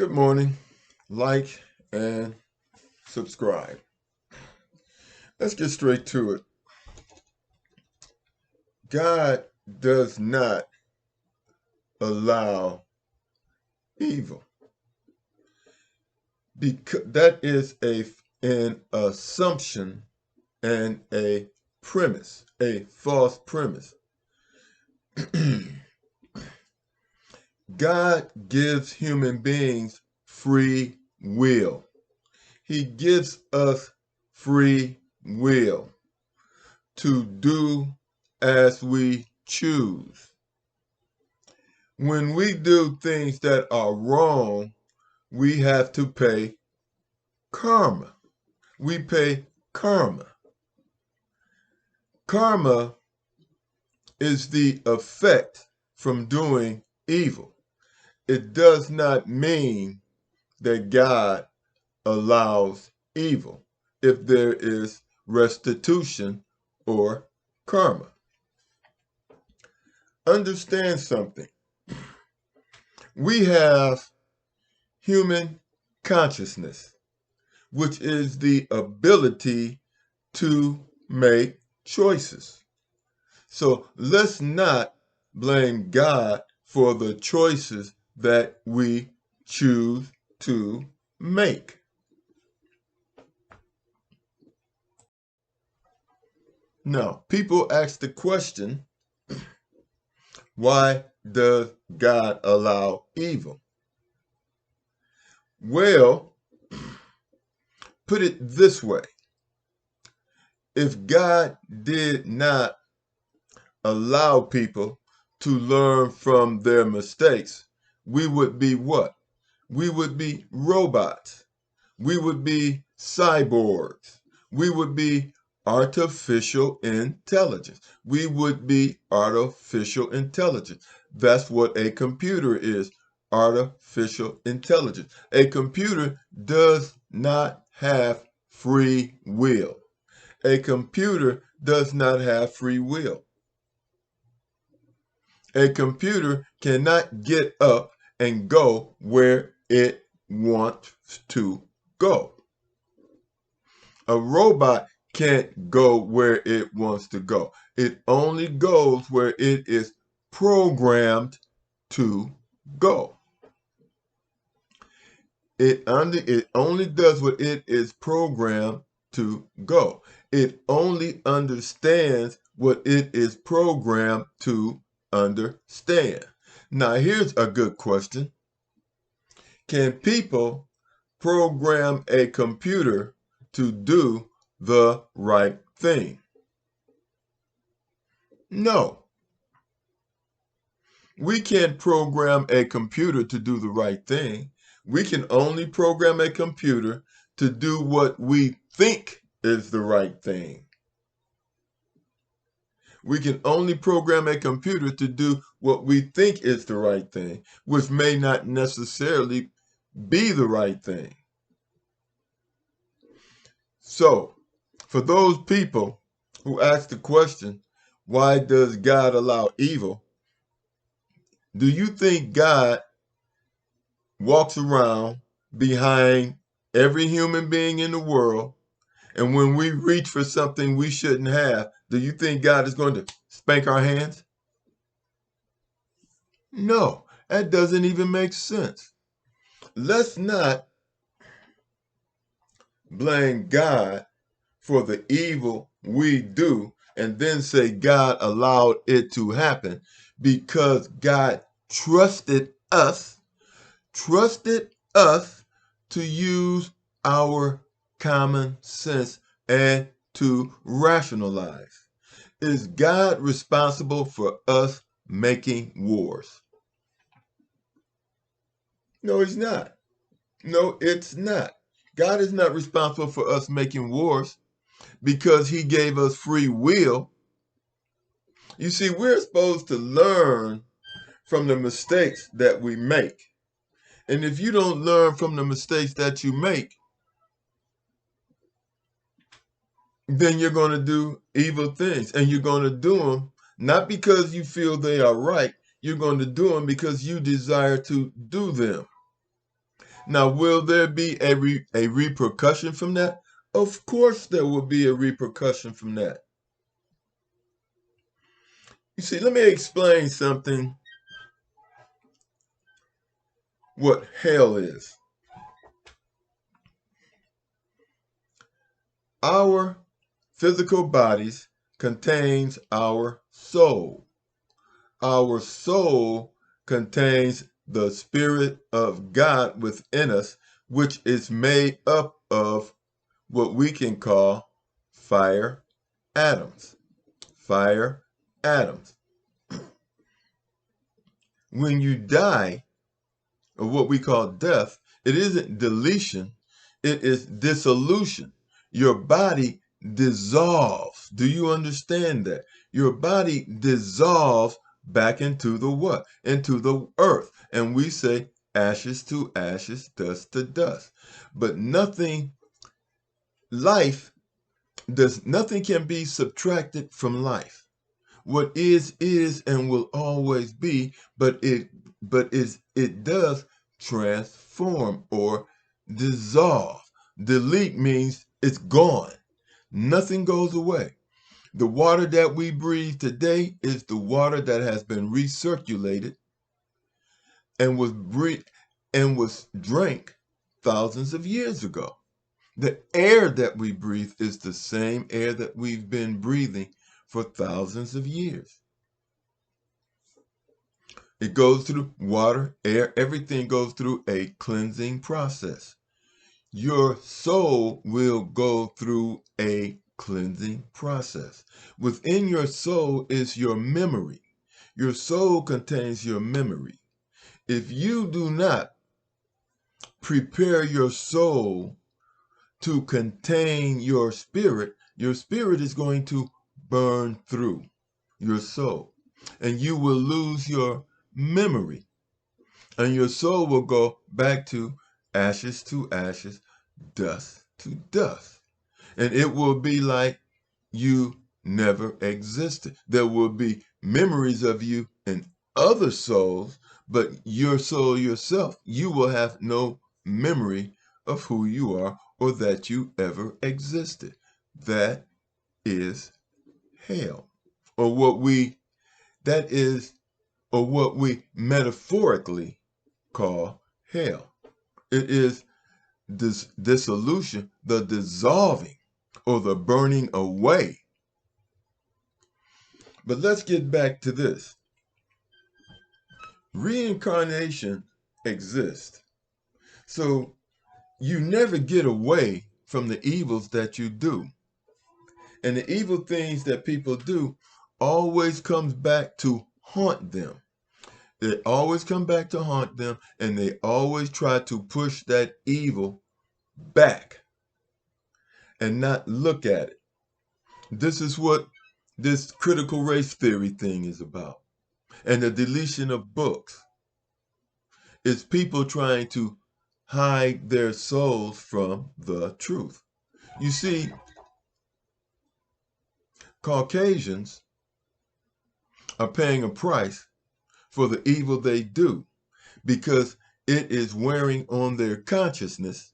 Good morning. Like and subscribe. Let's get straight to it. God does not allow evil. Because that is an assumption and a premise, a false premise. God gives human beings free will. He gives us free will to do as we choose. When we do things that are wrong, we have to pay karma. We pay karma. Karma is the effect from doing evil. It does not mean that God allows evil if there is restitution or karma. Understand something. We have human consciousness, which is the ability to make choices. So let's not blame God for the choices that we choose to make. Now, people ask the question, why does God allow evil? Well, put it this way. If God did not allow people to learn from their mistakes, we would be what? We would be robots. We would be cyborgs. We would be artificial intelligence. We would be artificial intelligence. That's what a computer is, artificial intelligence. A computer does not have free will. A computer does not have free will. A computer cannot get up and go where it wants to go. A robot can't go where it wants to go. It only goes where it is programmed to go. It only does what it is programmed to go. It only understands what it is programmed to understand. Now, here's a good question. Can people program a computer to do the right thing? No. We can't program a computer to do the right thing. We can only program a computer to do what we think is the right thing. We can only program a computer to do what we think is the right thing, which may not necessarily be the right thing. So, for those people who ask the question, why does God allow evil? Do you think God walks around behind every human being in the world, and when we reach for something we shouldn't have, do you think God is going to spank our hands? No, that doesn't even make sense. Let's not blame God for the evil we do and then say God allowed it to happen, because God trusted us to use our common sense and to rationalize. Is God responsible for us making wars? No, he's not. No, it's not. God is not responsible for us making wars because he gave us free will. You see, we're supposed to learn from the mistakes that we make. And if you don't learn from the mistakes that you make, then you're going to do evil things. And you're going to do them not because you feel they are right. You're going to do them because you desire to do them. Now, will there be a repercussion from that? Of course there will be a repercussion from that. You see, let me explain something, what hell is. Our physical bodies contains our soul. Our soul contains the Spirit of God within us, which is made up of what we can call fire atoms. Fire atoms. When you die, or what we call death, it isn't deletion, it is dissolution. Your body dissolves. Do you understand that? Your body dissolves back into the what? Into the earth. And we say ashes to ashes, dust to dust. But nothing can be subtracted from life. What is and will always be, but it does transform or dissolve. Delete means it's gone. Nothing goes away. The water that we breathe today is the water that has been recirculated and was drank thousands of years ago. The air that we breathe is the same air that we've been breathing for thousands of years. It goes through water, air, everything goes through a cleansing process. Your soul will go through a cleansing process. Within your soul is your memory. Your soul contains your memory. If you do not prepare your soul to contain your spirit is going to burn through your soul. And you will lose your memory. And your soul will go back to ashes, dust to dust. And it will be like you never existed. There will be memories of you in other souls, but your soul yourself, you will have no memory of who you are or that you ever existed. That is hell. Or that is, or what we metaphorically call hell. It is this dissolution, the dissolving, or the burning away. But let's get back to this. Reincarnation exists. So you never get away from the evils that you do. And the evil things that people do always comes back to haunt them. They always come back to haunt them, and they always try to push that evil back and not look at it. This is what this critical race theory thing is about. And the deletion of books is people trying to hide their souls from the truth. You see, Caucasians are paying a price for the evil they do because it is wearing on their consciousness.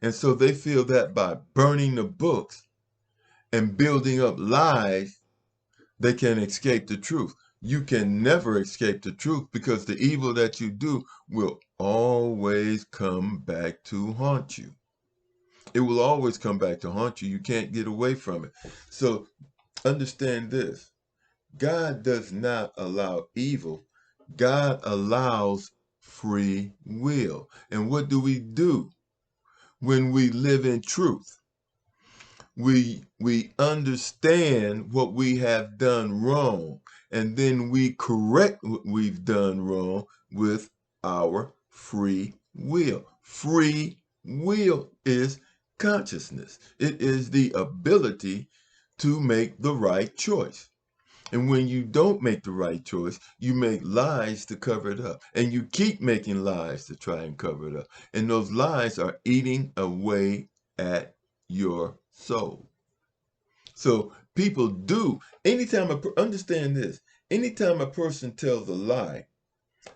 And so they feel that by burning the books and building up lies, they can escape the truth. You can never escape the truth because the evil that you do will always come back to haunt you. It will always come back to haunt you. You can't get away from it. So understand this. God does not allow evil. God allows free will. And what do we do when we live in truth? We understand what we have done wrong, and then we correct what we've done wrong with our free will. Free will is consciousness. It is the ability to make the right choice. And when you don't make the right choice, you make lies to cover it up. And you keep making lies to try and cover it up. And those lies are eating away at your soul. So people do, understand this, anytime a person tells a lie,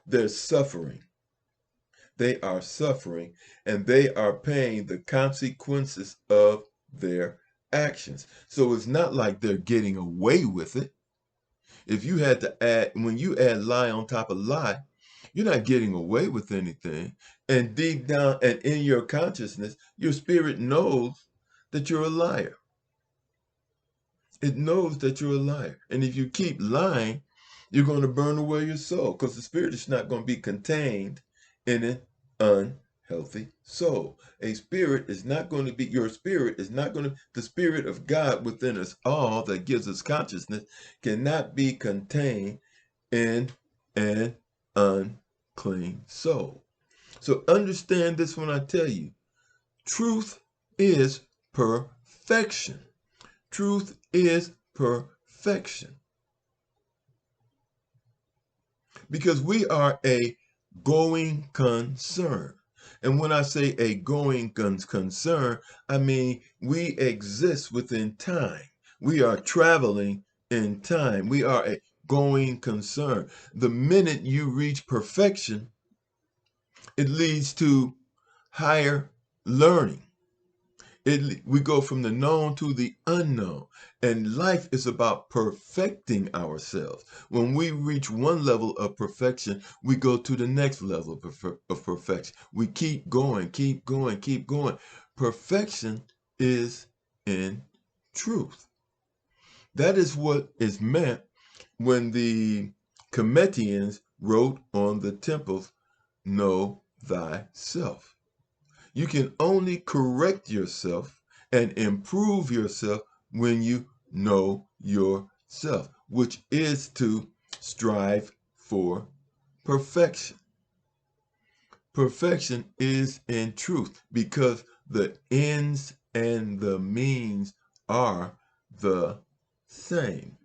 they're suffering. they are suffering, and they are paying the consequences of their actions. So it's not like they're getting away with it. If you had to add, when you add lie on top of lie, you're not getting away with anything. And deep down and in your consciousness, your spirit knows that you're a liar. It knows that you're a liar. And if you keep lying, you're going to burn away your soul, because the spirit is not going to be contained in an unhealthy soul. A spirit is not going to be, your spirit is not going to, the spirit of God within us all that gives us consciousness cannot be contained in an unclean soul. So understand this when I tell you, truth is perfection. Truth is perfection. Because we are a going concern. And when I say a going concern, I mean we exist within time. We are traveling in time. We are a going concern. The minute you reach perfection, it leads to higher learning. We go from the known to the unknown. And life is about perfecting ourselves. When we reach one level of perfection, we go to the next level of perfection. We keep going, keep going, keep going. Perfection is in truth. That is what is meant when the Cometians wrote on the temples, know thyself. You can only correct yourself and improve yourself when you know yourself, which is to strive for perfection. Perfection is in truth, because the ends and the means are the same.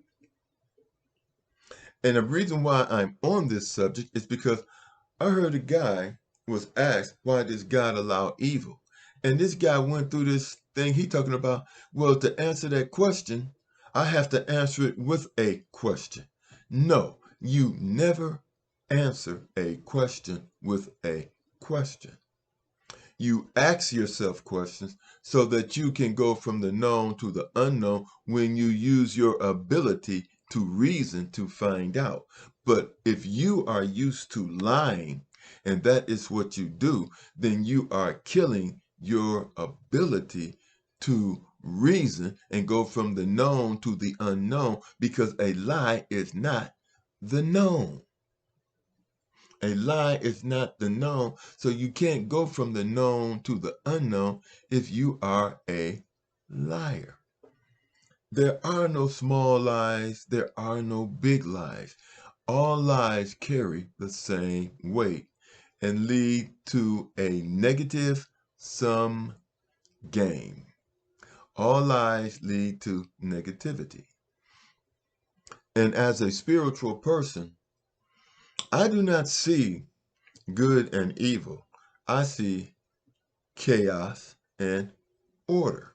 And the reason why I'm on this subject is because I heard a guy was asked, why does God allow evil? And this guy went through this thing. He talking about, well, to answer that question, I have to answer it with a question. No, you never answer a question with a question. You ask yourself questions so that you can go from the known to the unknown when you use your ability to reason to find out. But if you are used to lying, and that is what you do, then you are killing your ability to reason and go from the known to the unknown, because a lie is not the known. A lie is not the known, so you can't go from the known to the unknown if you are a liar. There are no small lies, there are no big lies. All lies carry the same weight and lead to a negative sum game. All lies lead to negativity. And as a spiritual person, I do not see good and evil. I see chaos and order.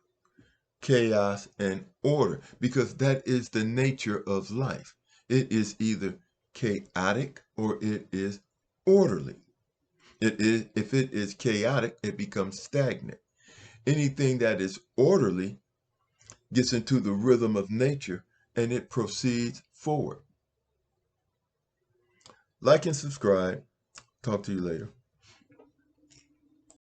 Chaos and order, because that is the nature of life. It is either chaotic or it is orderly. If it is chaotic, it becomes stagnant. Anything that is orderly gets into the rhythm of nature and it proceeds forward. Like and subscribe. Talk to you later.